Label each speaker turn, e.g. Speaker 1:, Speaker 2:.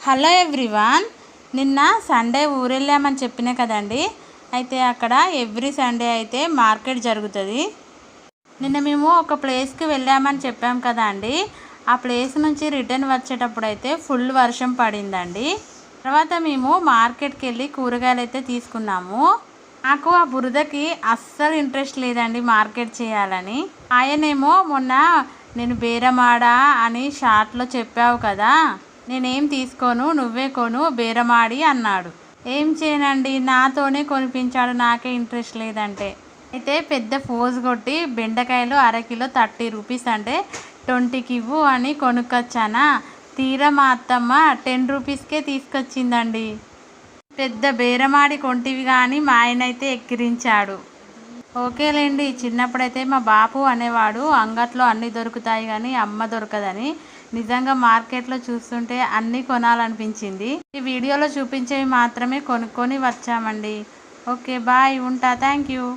Speaker 1: Hello everyone, నిన్న Sunday ఊరెళ్ళామని చెప్పినా కదండి. అయితే అక్కడ ఎవ్రీ సండే అయితే మార్కెట్ జరుగుతుంది. నిన్న మేము ఒక ప్లేస్కి వెళ్ళామని చెప్పాం కదా అండి. ఆ ప్లేస్ నుంచి రిటర్న్ వచ్చేటప్పుడు అయితే ఫుల్ వర్షం పడిందండి. తర్వాత మేము మార్కెట్కి వెళ్ళి కూరగాయలు అయితే తీసుకున్నాము. నాకు ఆ బురదకి అస్సలు ఇంట్రెస్ట్ లేదండి మార్కెట్ చేయాలని. ఆయనేమో మొన్న నేను బేరమాడా అని షార్ట్లో చెప్పావు కదా, నేనేం తీసుకోను, నువ్వే కొను బేరమాడి అన్నాడు. ఏం చేయనండి, నాతోనే కొనిపించాడు, నాకే ఇంట్రెస్ట్ లేదంటే. అయితే పెద్ద ఫోజ్ కొట్టి బెండకాయలు అరకిలో 30 రూపీస్ అంటే 20కి ఇవ్వు అని కొనుక్కొచ్చానా. తీరా మా అత్తమ్మ 10 రూపీస్కే తీసుకొచ్చిందండి. పెద్ద బేరమాడి కొంటివి కానీ మా ఆయన అయితే ఎక్కిరించాడు. ఓకేలేండి, చిన్నప్పుడైతే మా బాపు అనేవాడు అంగట్లో అన్నీ దొరుకుతాయి కానీ అమ్మ దొరకదని. నిజంగా మార్కెట్లో చూస్తుంటే అన్నీ కొనాలనిపించింది. ఈ వీడియోలో చూపించేవి మాత్రమే కొనుక్కొని వచ్చామండి. ఓకే బాయ్, ఉంటా. Thank you.